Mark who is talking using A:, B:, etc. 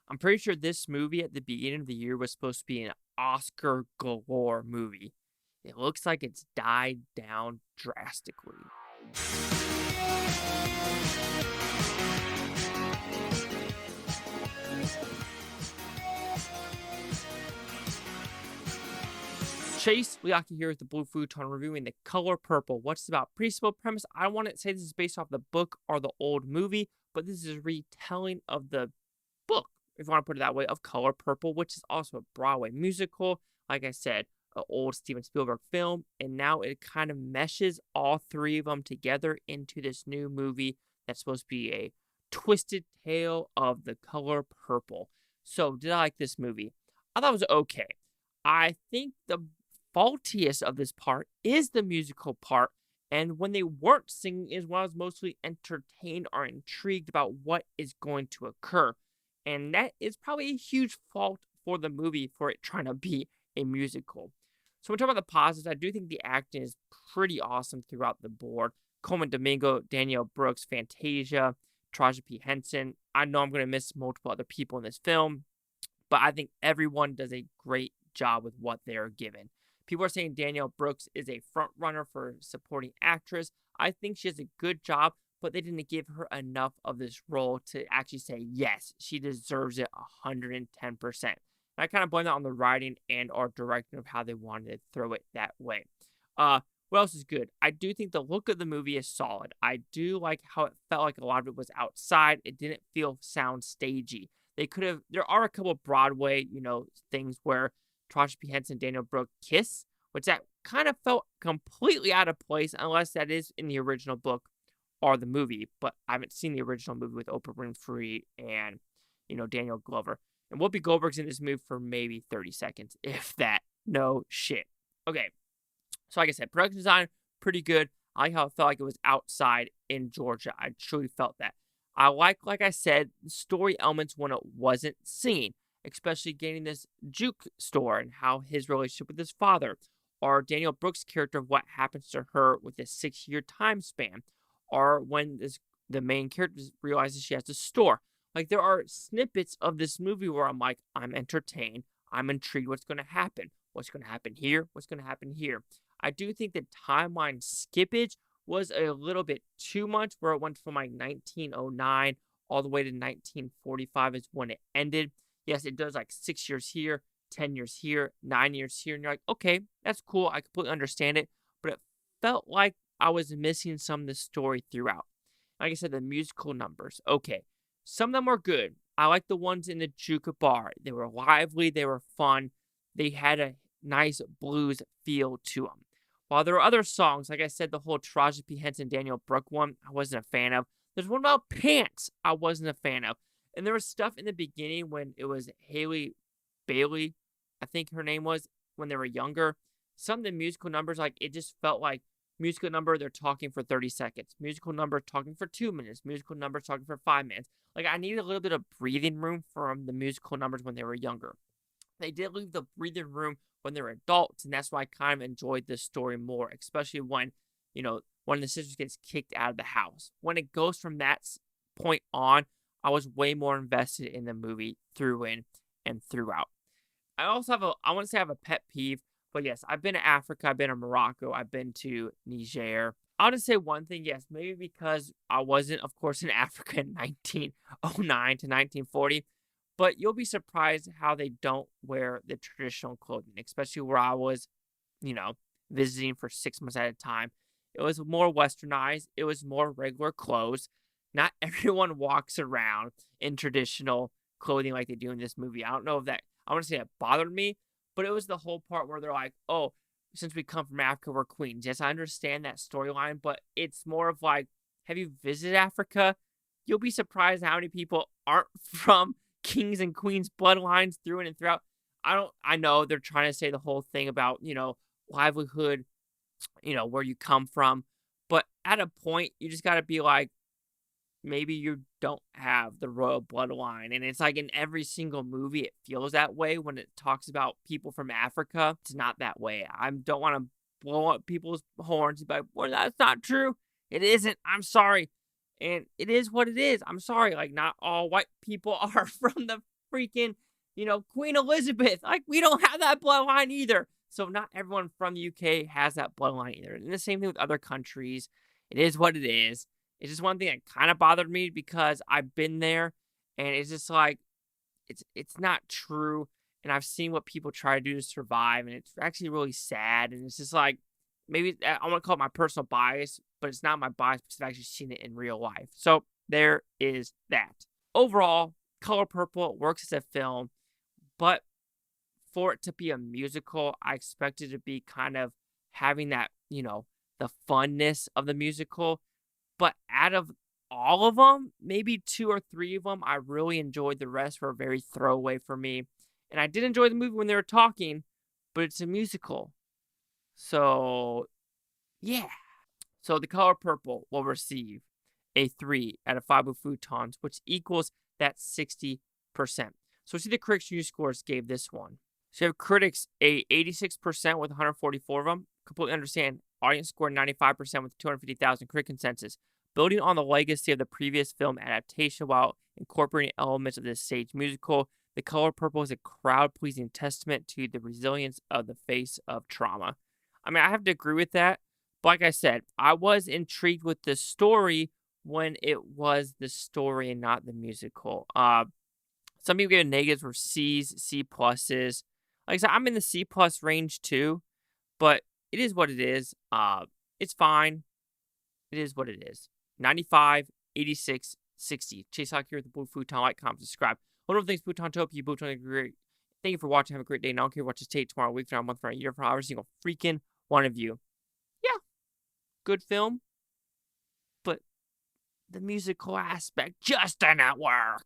A: I'm pretty sure this movie at the beginning of the year was supposed to be an Oscar galore movie. It looks like it's died down drastically. Chase, we got to hear with the Blue Futon reviewing The Color Purple. What's this about? Pretty simple premise. I don't want to say this is based off the book or the old movie, but this is a retelling of the book, if you want to put it that way, of Color Purple, which is also a Broadway musical. Like I said, an old Steven Spielberg film, and now it kind of meshes all three of them together into this new movie that's supposed to be a twisted tale of The Color Purple. So, did I like this movie? I thought it was okay. I think the faultiest of this part is the musical part, and when they weren't singing is when I was mostly entertained or intrigued about what is going to occur. And that is probably a huge fault for the movie for it trying to be a musical. So when we talk about the positives, I do think the acting is pretty awesome throughout the board. Colman, Domingo, Danielle Brooks, Fantasia, Taraji P. Henson. I know I'm going to miss multiple other people in this film, but I think everyone does a great job with what they are given. People are saying Danielle Brooks is a front runner for supporting actress. I think she has a good job, but they didn't give her enough of this role to actually say, yes, she deserves it 110%. And I kind of blame that on the writing and or directing of how they wanted to throw it that way. What else is good? I do think the look of the movie is solid. I do like how it felt like a lot of it was outside. It didn't feel sound stagey. There are a couple of Broadway, things where Taraji P. Henson and Daniel Brooke kiss, which that kind of felt completely out of place unless that is in the original book or the movie. But I haven't seen the original movie with Oprah Winfrey and, Daniel Glover. And Whoopi Goldberg's in this movie for maybe 30 seconds, if that. No shit. Okay. So like I said, production design, pretty good. I like how it felt like it was outside in Georgia. I truly felt that. I like I said, the story elements when it wasn't singing, especially getting this juke store and how his relationship with his father, or Daniel Brooks' character of what happens to her with this 6-year time span, or when the main character realizes she has a store. Like, there are snippets of this movie where I'm like, I'm entertained, I'm intrigued what's going to happen. What's going to happen here? What's going to happen here? I do think the timeline skippage was a little bit too much, where it went from like 1909 all the way to 1945 is when it ended. Yes, it does like 6 years here, 10 years here, 9 years here. And you're like, okay, that's cool. I completely understand it. But it felt like I was missing some of the story throughout. Like I said, the musical numbers. Okay, some of them are good. I like the ones in the Juke bar. They were lively. They were fun. They had a nice blues feel to them. While there are other songs, like I said, the whole Taraji P. Henson, Daniel Brooke one, I wasn't a fan of. There's one about pants I wasn't a fan of. And there was stuff in the beginning when it was Halle Bailey, I think her name was, when they were younger. Some of the musical numbers, like, it just felt like musical number, they're talking for 30 seconds. Musical number, talking for 2 minutes. Musical number, talking for 5 minutes. Like, I needed a little bit of breathing room from the musical numbers when they were younger. They did leave the breathing room when they were adults, and that's why I kind of enjoyed this story more, especially when, one of the sisters gets kicked out of the house. When it goes from that point on, I was way more invested in the movie through in and throughout. I want to say I have a pet peeve, but yes, I've been to Africa, I've been to Morocco, I've been to Niger. I'll just say one thing, yes, maybe because I wasn't, of course, in Africa in 1909 to 1940, but you'll be surprised how they don't wear the traditional clothing, especially where I was, visiting for 6 months at a time. It was more westernized. It was more regular clothes. Not everyone walks around in traditional clothing like they do in this movie. I don't know if that, I want to say it bothered me, but it was the whole part where they're like, oh, since we come from Africa, we're queens. Yes, I understand that storyline, but it's more of like, have you visited Africa? You'll be surprised how many people aren't from kings and queens bloodlines through and throughout. I know they're trying to say the whole thing about, livelihood, where you come from. But at a point, you just got to be like, maybe you don't have the royal bloodline. And it's like in every single movie, it feels that way when it talks about people from Africa. It's not that way. I don't want to blow up people's horns and be like, well, that's not true. It isn't. I'm sorry. And it is what it is. I'm sorry. Like, not all white people are from the freaking, Queen Elizabeth. Like, we don't have that bloodline either. So not everyone from the UK has that bloodline either. And the same thing with other countries. It is what it is. It's just one thing that kind of bothered me because I've been there and it's just like, it's not true. And I've seen what people try to do to survive, and it's actually really sad. And it's just like, maybe I want to call it my personal bias, but it's not my bias because I've actually seen it in real life. So there is that. Overall, Color Purple works as a film, but for it to be a musical, I expect it to be kind of having that, the funness of the musical. But out of all of them, maybe 2 or 3 of them, I really enjoyed. The rest were very throwaway for me. And I did enjoy the movie when they were talking, but it's a musical. So, yeah. So The Color Purple will receive a 3 out of 5 with Futons, which equals that 60%. So see the critics' news scores gave this one. So you have critics a 86% with 144 of them. Completely understand. Audience score 95% with 250,000 critic consensus. Building on the legacy of the previous film adaptation while incorporating elements of this stage musical, The Color Purple is a crowd-pleasing testament to the resilience of the face of trauma. I mean, I have to agree with that. But like I said, I was intrigued with the story when it was the story and not the musical. Some people gave negatives for C's, C pluses. Like I said, I'm in the C plus range too, but it is what it is. It's fine. It is what it is. 95, 86, 60. Chase Hawk here with the Blue Futon. Like, comment, subscribe. One of the things Futon to hope you Futon great. Thank you for watching. Have a great day. And I don't care what you take tomorrow, week, from a month, from a year, from every single freaking one of you. Yeah, good film, but the musical aspect just did not work.